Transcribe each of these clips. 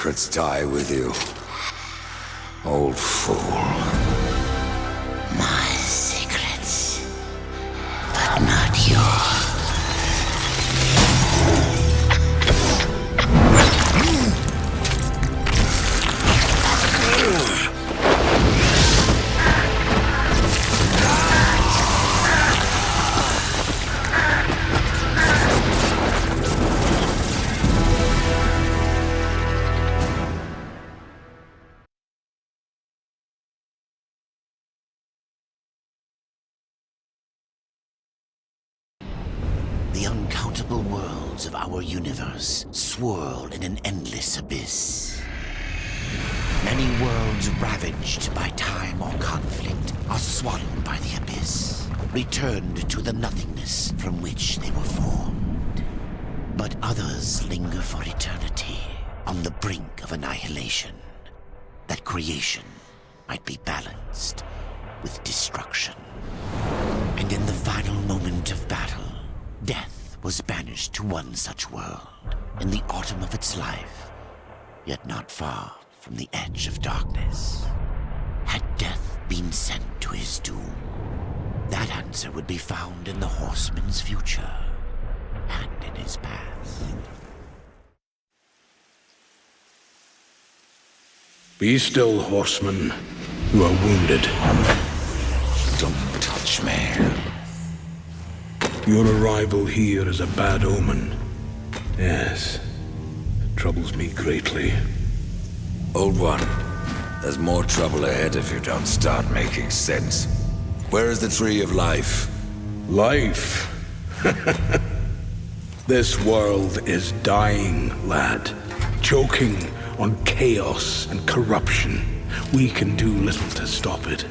secrets die with you, old fool. My secrets, but not yours. The uncountable worlds of our universe swirl in an endless abyss. Many worlds ravaged by time or conflict are swallowed by the abyss, returned to the nothingness from which they were formed. But others linger for eternity on the brink of annihilation, that creation might be balanced with destruction. And in the final moment of battle, death was banished to one such world in the autumn of its life, yet not far from the edge of darkness. Had death been sent to his doom, that answer would be found in the horseman's future and in his past. Be still, horseman. You are wounded. Don't touch me. Your arrival here is a bad omen. Yes, it troubles me greatly. Old one, there's more trouble ahead if you don't start making sense. Where is the tree of life? Life? This world is dying, lad. Choking on chaos and corruption. We can do little to stop it.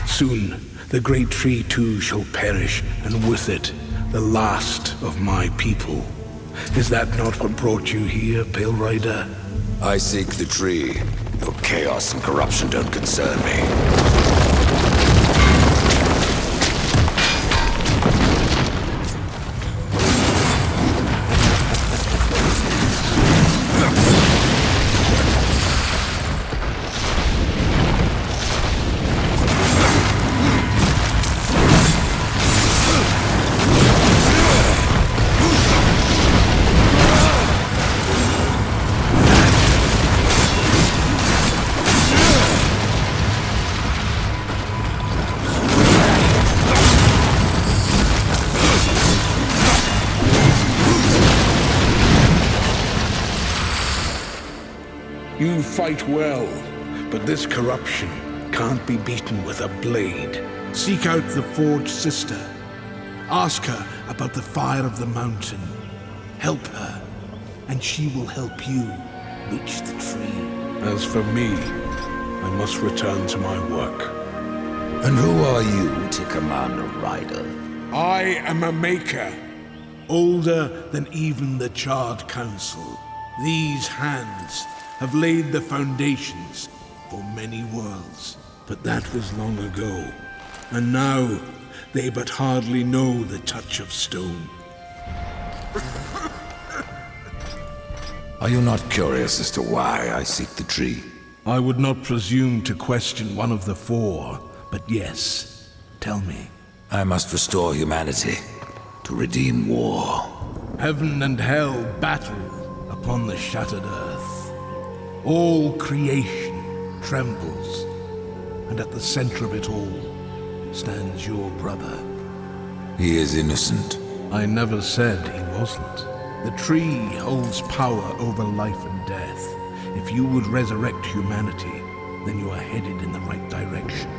Soon, the great tree too shall perish, and with it, the last of my people. Is that not what brought you here, Pale Rider? I seek the tree. Your chaos and corruption don't concern me. You fight well, but this corruption can't be beaten with a blade. Seek out the Forge Sister. Ask her about the fire of the mountain. Help her, and she will help you reach the tree. As for me, I must return to my work. And who are you to command a rider? I am a maker, older than even the Charred Council. These hands have laid the foundations for many worlds. But that was long ago, and now they but hardly know the touch of stone. Are you not curious as to why I seek the tree? I would not presume to question one of the four, but yes, tell me. I must restore humanity, to redeem war. Heaven and hell battle upon the shattered earth. All creation trembles, and at the center of it all stands your brother. He is innocent. I never said he wasn't. The tree holds power over life and death. If you would resurrect humanity, then you are headed in the right direction.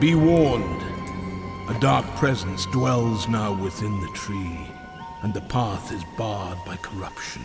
Be warned. A dark presence dwells now within the tree, and the path is barred by corruption.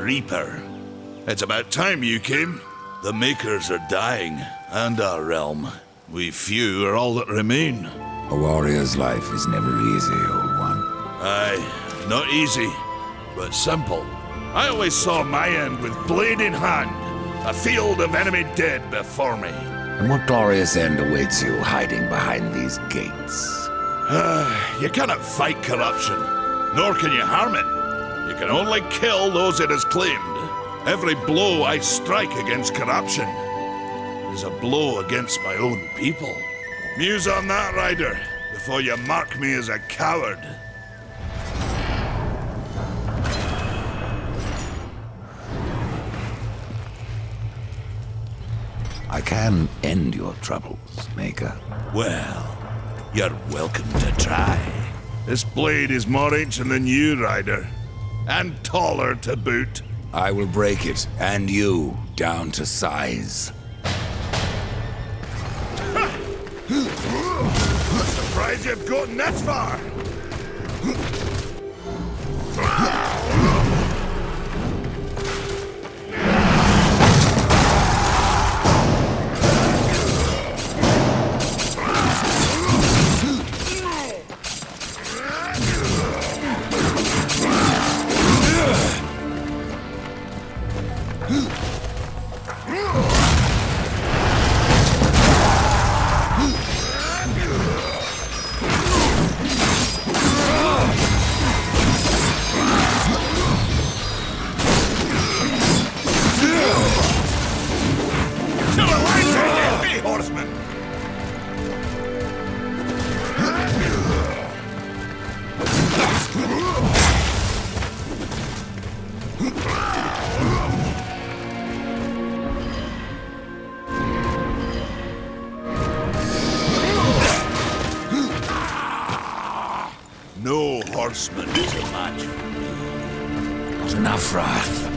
Reaper. It's about time you came. The Makers are dying, and our realm. We few are all that remain. A warrior's life is never easy, old one. Aye, not easy, but simple. I always saw my end with blade in hand, a field of enemy dead before me. And what glorious end awaits you hiding behind these gates? You cannot fight corruption, nor can you harm it. You can only kill those it has claimed. Every blow I strike against corruption is a blow against my own people. Muse on that, Ryder, before you mark me as a coward. I can end your troubles, Maker. Well, you're welcome to try. This blade is more ancient than you, Ryder, and taller to boot. I will break it, and you, down to size. Surprised you've gotten this far. No horseman is a match for me. Not enough wrath.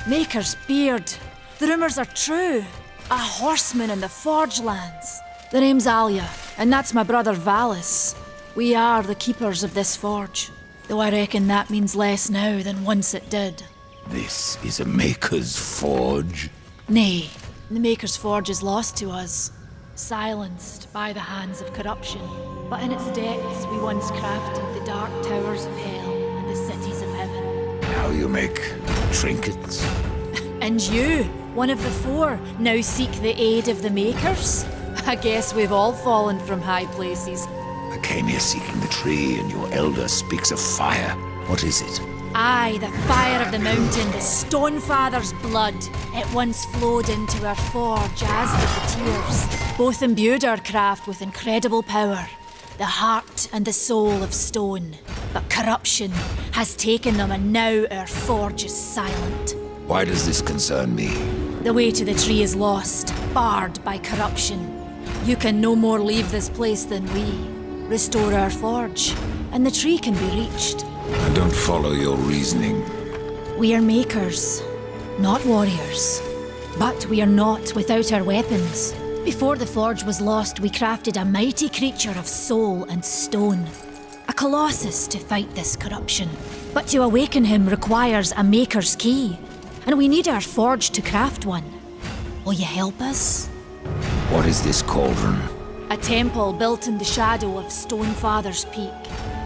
Maker's beard. The rumors are true. A horseman in the Forge lands. The name's Alia, and that's my brother Valis. We are the keepers of this forge. Though I reckon that means less now than once it did. This is a Maker's forge. Nay, the Maker's forge is lost to us. Silenced by the hands of corruption. But in its depths we once crafted the dark towers of hell and the cities of heaven. Now you make trinkets. And you, one of the four, now seek the aid of the Makers? I guess we've all fallen from high places. I came here seeking the tree, and your elder speaks of fire. What is it? Aye, the fire of the mountain, the Stonefather's blood. It once flowed into our forge, as did the tears. Both imbued our craft with incredible power. The heart and the soul of stone. But corruption has taken them, and now our forge is silent. Why does this concern me? The way to the tree is lost, barred by corruption. You can no more leave this place than we. Restore our forge, and the tree can be reached. I don't follow your reasoning. We are makers, not warriors. But we are not without our weapons. Before the forge was lost, we crafted a mighty creature of soul and stone. A colossus to fight this corruption. But to awaken him requires a maker's key. And we need our forge to craft one. Will you help us? What is this cauldron? A temple built in the shadow of Stonefather's Peak.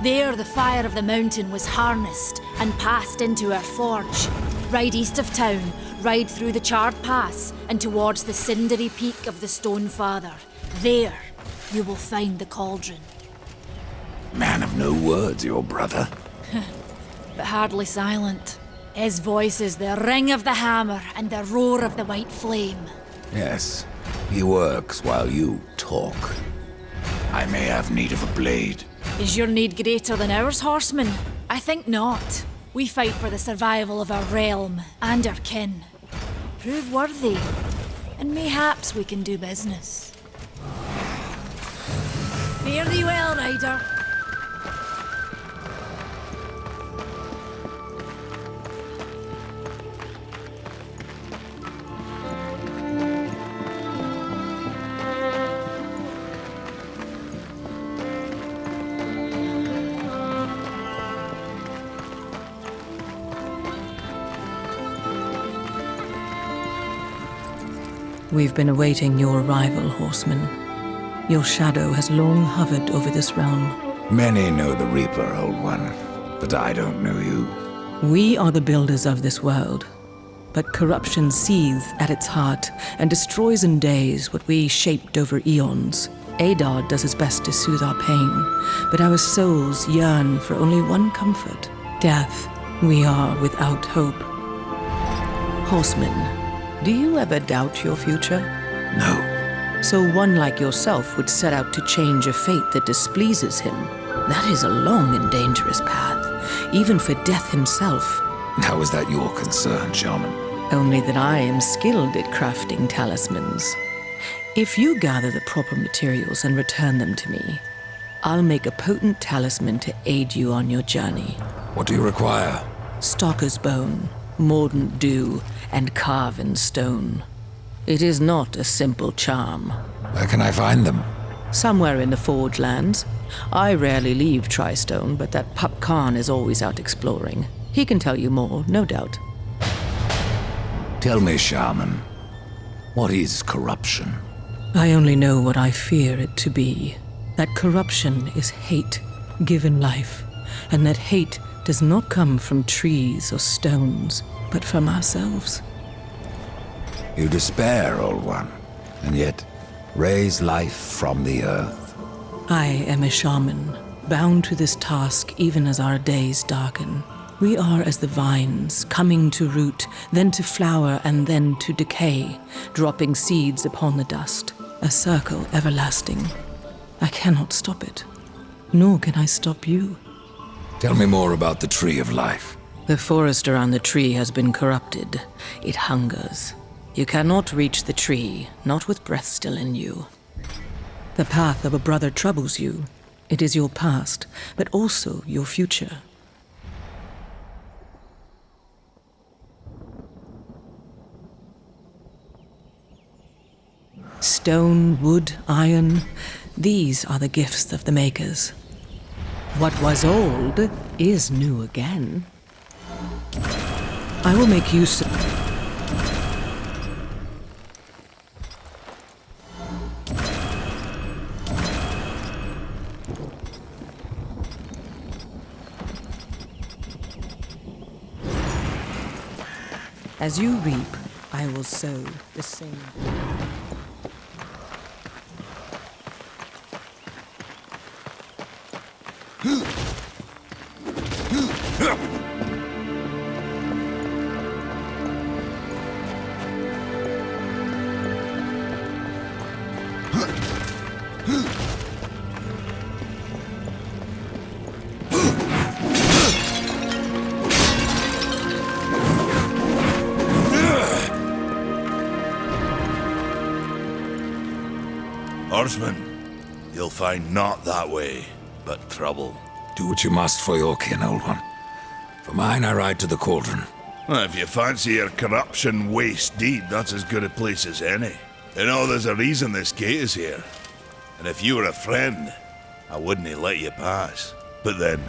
There the fire of the mountain was harnessed and passed into our forge. Ride east of town, ride through the charred pass and towards the cindery peak of the Stonefather. There you will find the cauldron. Man of no words, your brother. But hardly silent. His voice is the ring of the hammer and the roar of the white flame. Yes, he works while you talk. I may have need of a blade. Is your need greater than ours, horseman? I think not. We fight for the survival of our realm and our kin. Prove worthy, and mayhaps we can do business. Fare thee well, rider. We've been awaiting your arrival, horseman. Your shadow has long hovered over this realm. Many know the Reaper, Old One, but I don't know you. We are the builders of this world, but corruption seethes at its heart and destroys in days what we shaped over eons. Adar does his best to soothe our pain, but our souls yearn for only one comfort: death. We are without hope. Horseman, do you ever doubt your future? No. So one like yourself would set out to change a fate that displeases him. That is a long and dangerous path, even for death himself. How is that your concern, Shaman? Only that I am skilled at crafting talismans. If you gather the proper materials and return them to me, I'll make a potent talisman to aid you on your journey. What do you require? Stalker's bone, mordant dew, and carven stone. It is not a simple charm. Where can I find them? Somewhere in the Forge lands. I rarely leave Tristone, but that pup Khan is always out exploring. He can tell you more, no doubt. Tell me, Shaman, what is corruption? I only know what I fear it to be. That corruption is hate given life, and that hate does not come from trees or stones, but from ourselves. You despair, Old One, and yet raise life from the earth. I am a shaman, bound to this task even as our days darken. We are as the vines, coming to root, then to flower, and then to decay, dropping seeds upon the dust, a circle everlasting. I cannot stop it, nor can I stop you. Tell me more about the Tree of Life. The forest around the tree has been corrupted. It hungers. You cannot reach the tree, not with breath still in you. The path of a brother troubles you. It is your past, but also your future. Stone, wood, iron, these are the gifts of the makers. What was old is new again. I will make use of... As you reap, I will sow the same. Horseman, you'll find naught that way, but trouble. Do what you must for your kin, Old One. For mine, I ride to the cauldron. Well, if you fancy your corruption waste deed, that's as good a place as any. You know, there's a reason this gate is here. And if you were a friend, I wouldn't let you pass. But then,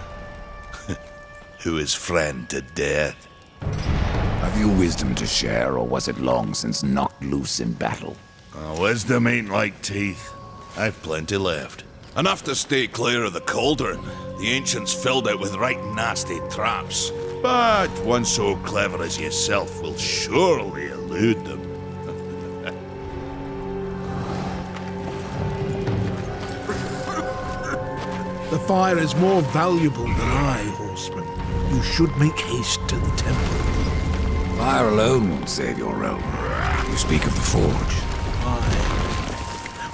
who is friend to death? Have you wisdom to share, or was it long since knocked loose in battle? Wisdom ain't like teeth. I've plenty left. Enough to stay clear of the cauldron. The ancients filled it with right nasty traps. But one so clever as yourself will surely elude them. The fire is more valuable than I, horseman. You should make haste to the temple. Fire alone won't save your realm. You speak of the forge. Aye.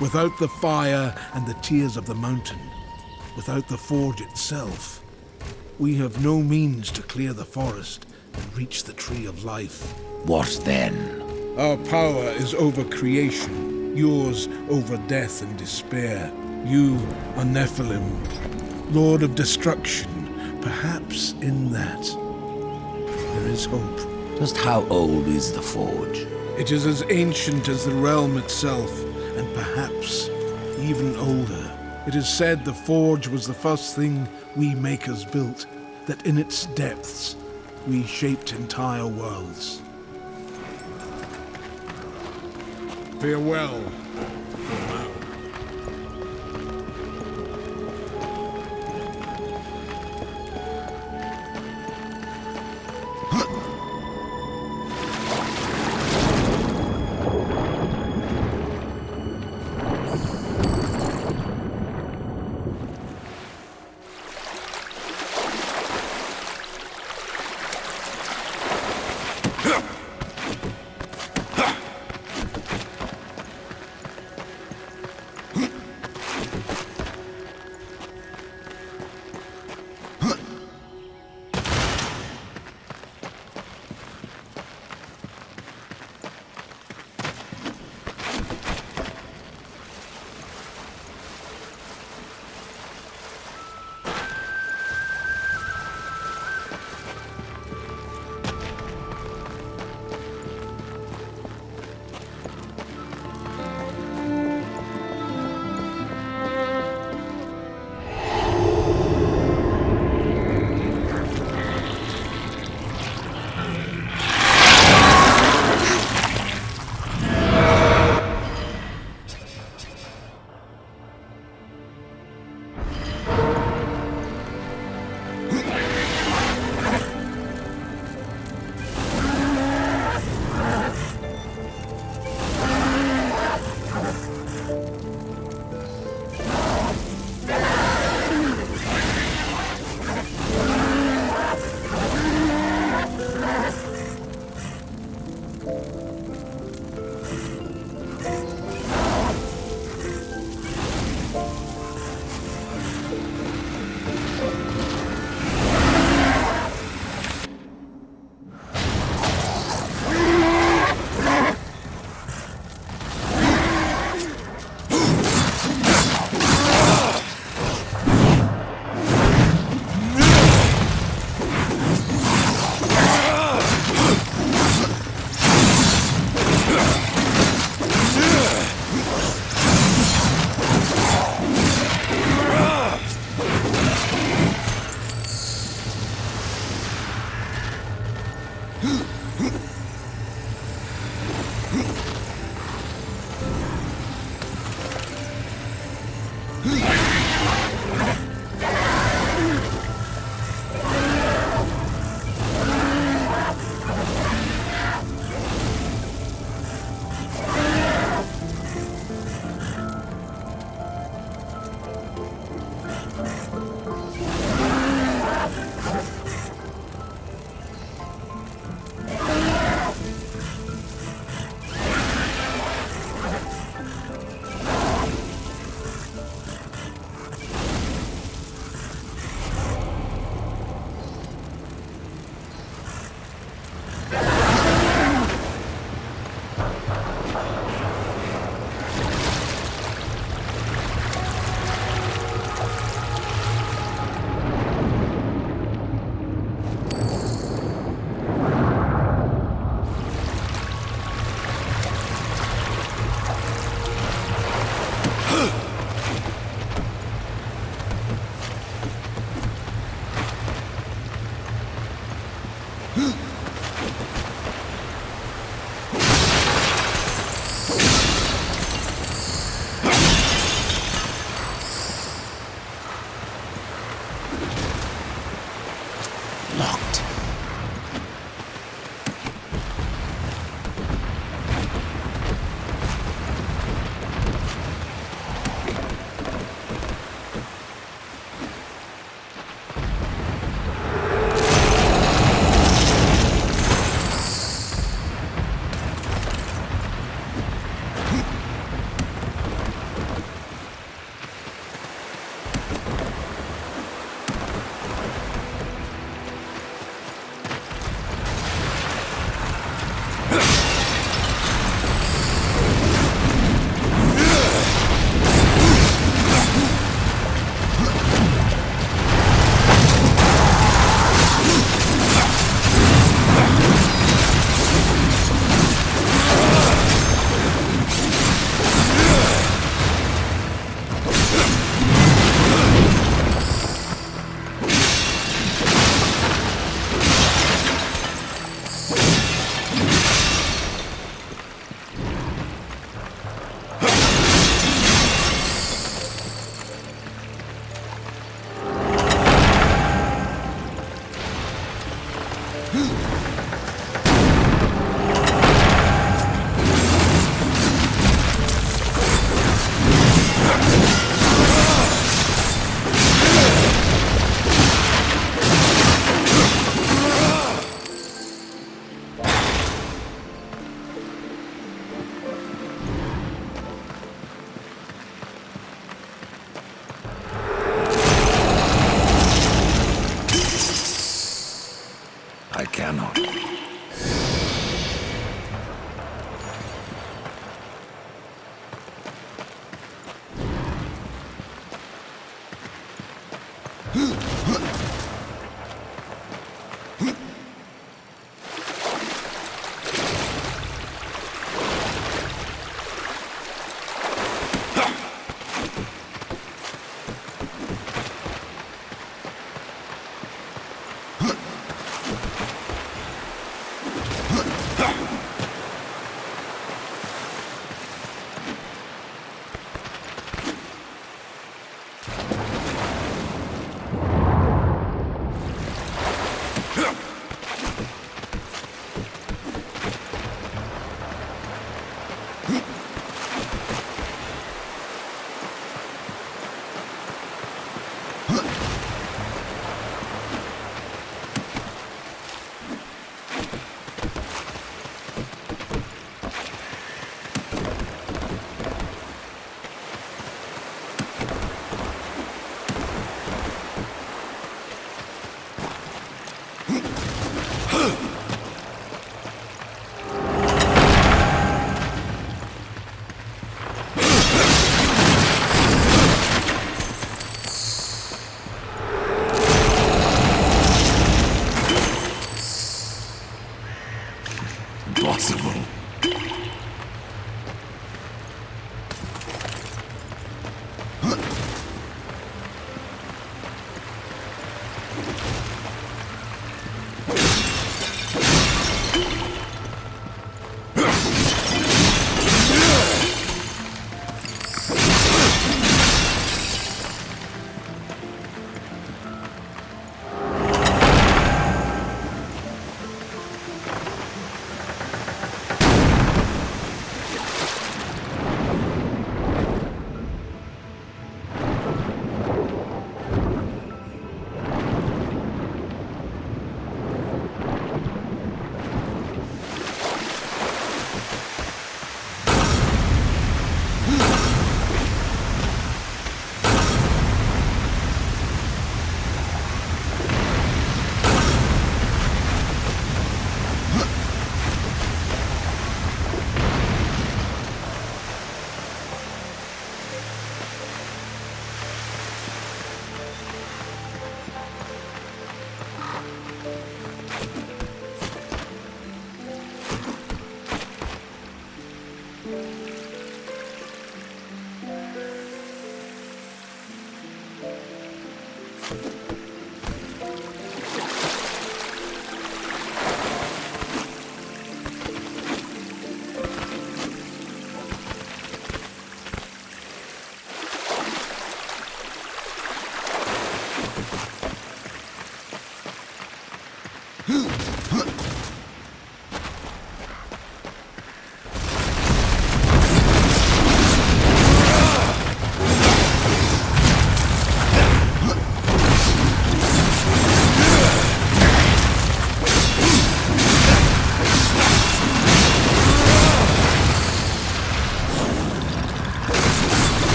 Without the fire and the tears of the mountain, without the forge itself, we have no means to clear the forest and reach the Tree of Life. What then? Our power is over creation, yours over death and despair. You are Nephilim, Lord of Destruction. Perhaps in that there is hope. Just how old is the forge? It is as ancient as the realm itself, and perhaps even older. It is said the forge was the first thing we makers built, that in its depths we shaped entire worlds. Farewell. Impossible.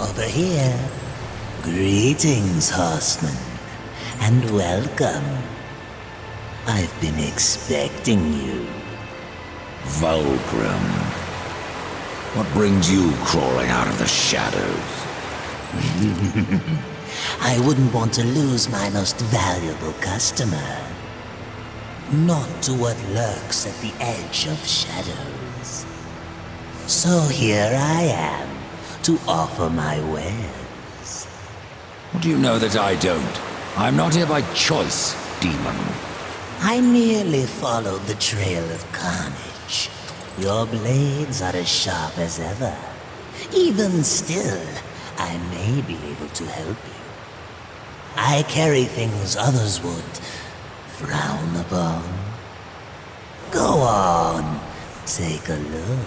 Over here. Greetings, horseman, and welcome. I've been expecting you. Vulgrim. What brings you crawling out of the shadows? I wouldn't want to lose my most valuable customer. Not to what lurks at the edge of shadows. So here I am, to offer my wares. What do you know that I don't? I'm not here by choice, demon. I merely followed the trail of carnage. Your blades are as sharp as ever. Even still, I may be able to help you. I carry things others would frown upon. Go on, take a look.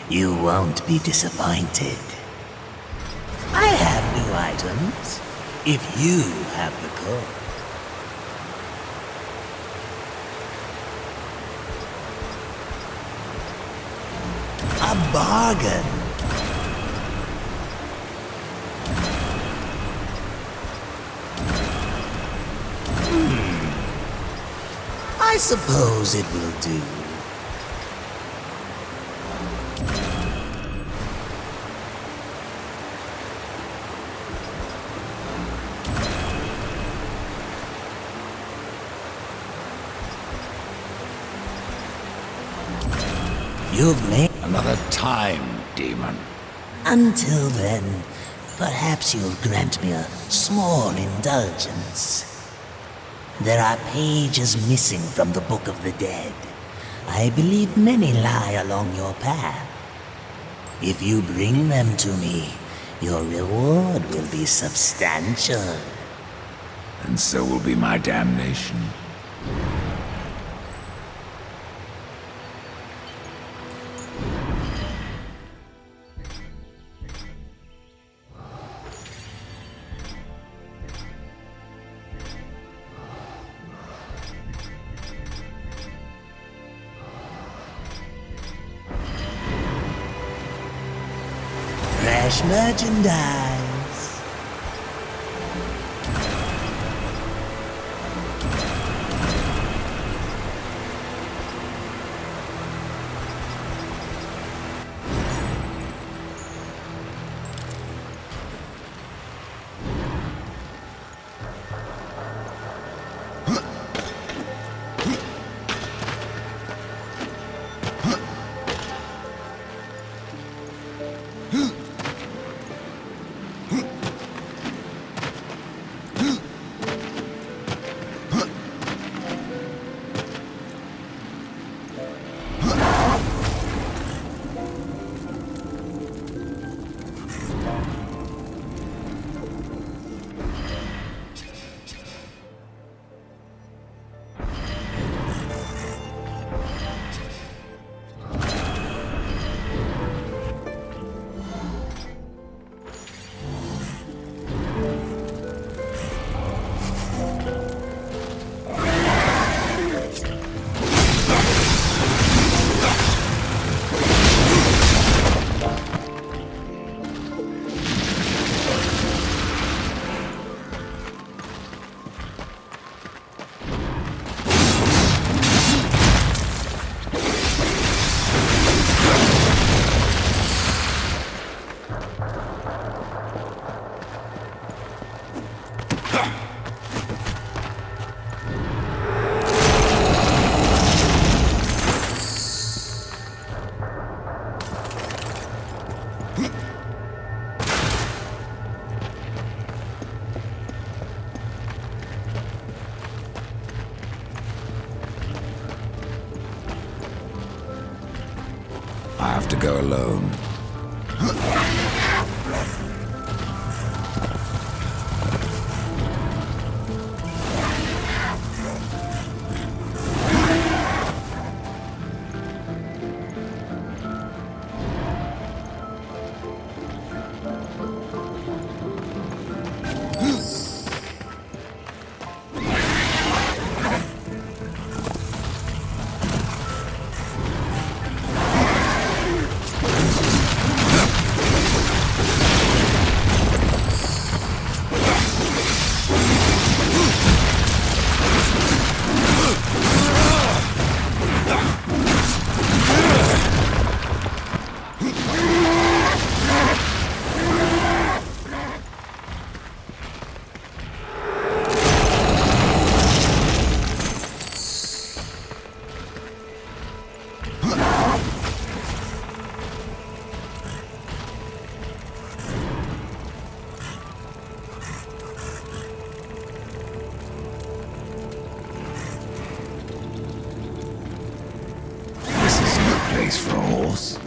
You won't be disappointed. I have new items, if you have the code. A bargain. I suppose it will do. You've made... Another time, demon. Until then, perhaps you'll grant me a small indulgence. There are pages missing from the Book of the Dead. I believe many lie along your path. If you bring them to me, your reward will be substantial. And so will be my damnation. Fresh merchandise. I have to go alone. price for a horse.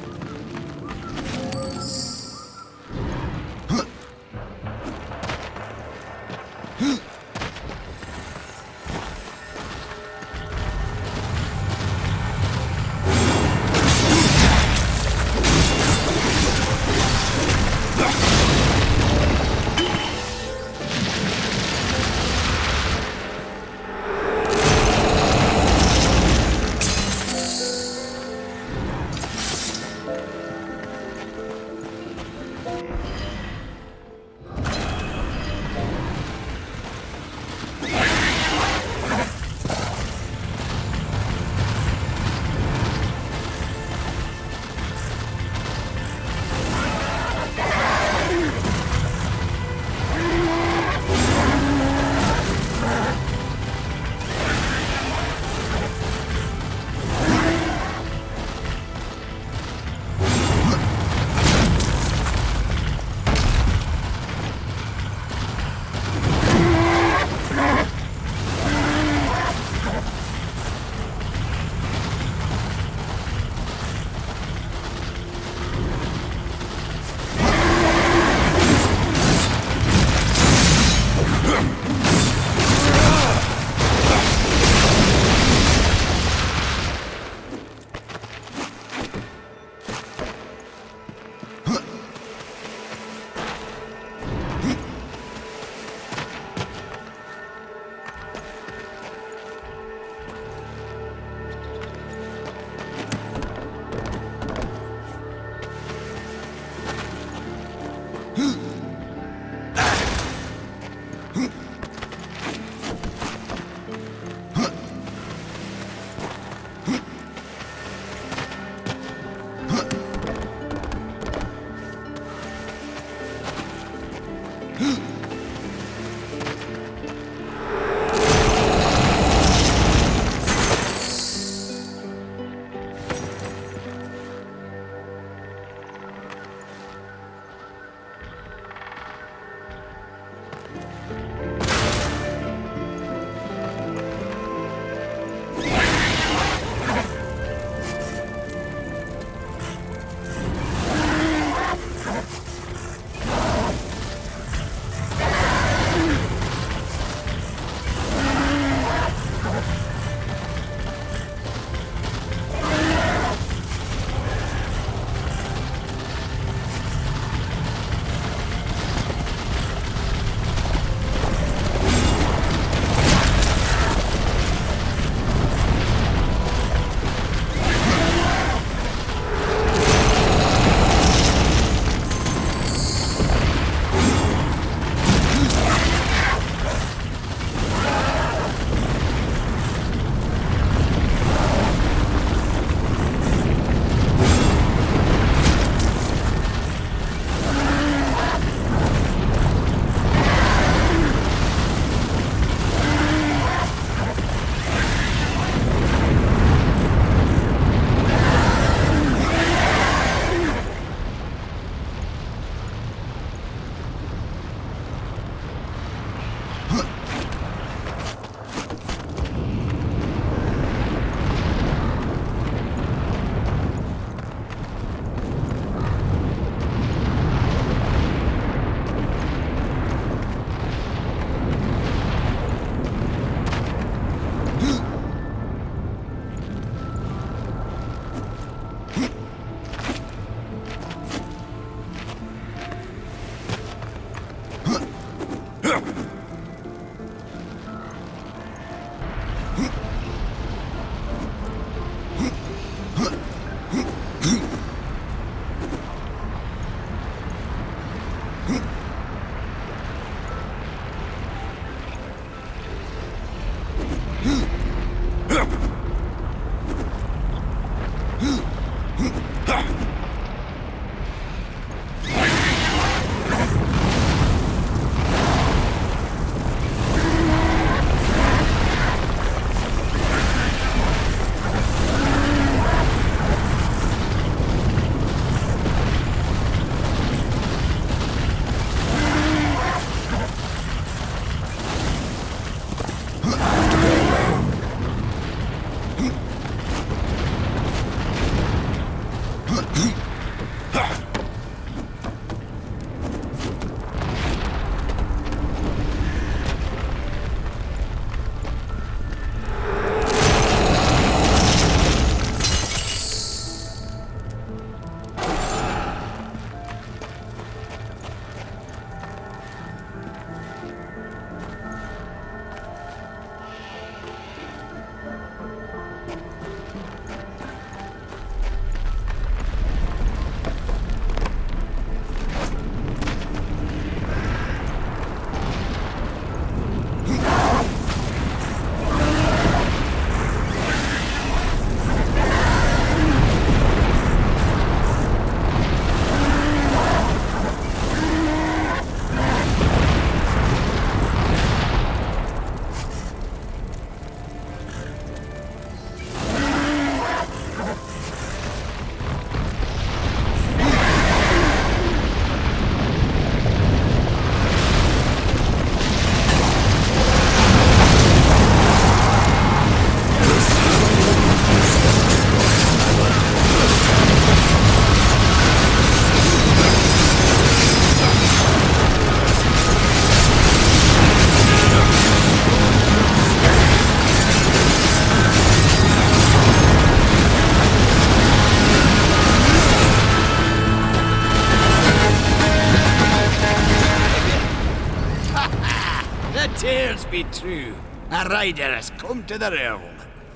tales be true, a rider has come to the realm.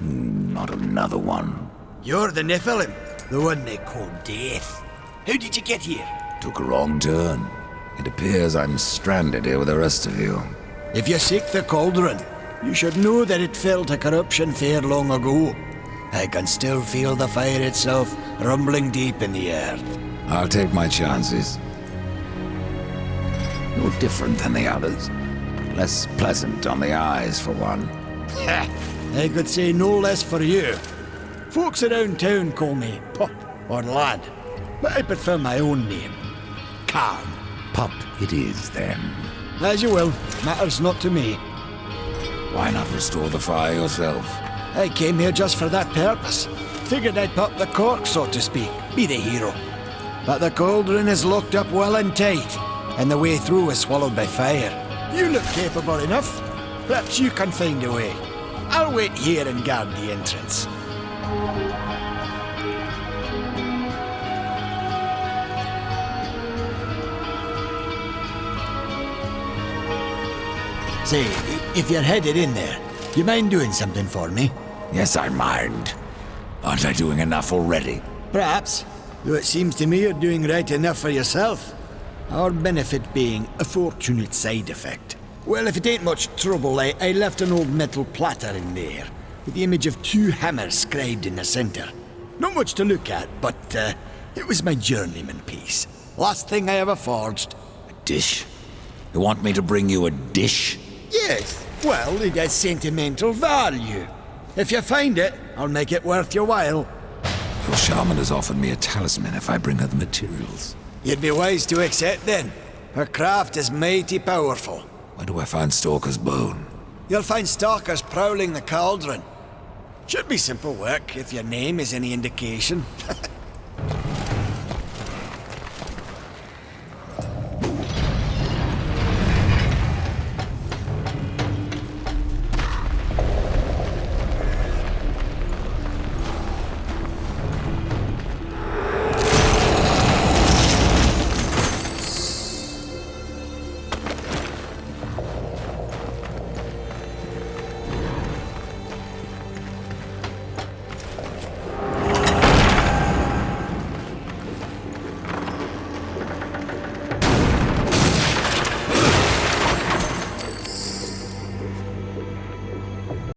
Not another one. You're the Nephilim, the one they call Death. How did you get here? Took a wrong turn. It appears I'm stranded here with the rest of you. If you seek the cauldron, you should know that it fell to corruption fair long ago. I can still feel the fire itself rumbling deep in the earth. I'll take my chances. You're different than the others. Less pleasant on the eyes, for one. I could say no less for you. Folks around town call me Pup or Lad, but I prefer my own name. Calm. Pup it is, then. As you will. Matters not to me. Why not restore the fire yourself? I came here just for that purpose. Figured I'd pop the cork, so to speak. Be the hero. But the cauldron is locked up well and tight, and the way through is swallowed by fire. You look capable enough. Perhaps you can find a way. I'll wait here and guard the entrance. Say, if you're headed in there, you mind doing something for me? Yes, I mind. Aren't I doing enough already? Perhaps, though it seems to me you're doing right enough for yourself. Our benefit being a fortunate side effect. Well, if it ain't much trouble, I left an old metal platter in there, with the image of 2 hammers scribed in the center. Not much to look at, but it was my journeyman piece. Last thing I ever forged. A dish? You want me to bring you a dish? Yes, well, it has sentimental value. If you find it, I'll make it worth your while. Your shaman has offered me a talisman if I bring her the materials. You'd be wise to accept then. Her craft is mighty powerful. Where do I find Stalker's bone? You'll find stalkers prowling the cauldron. Should be simple work if your name is any indication.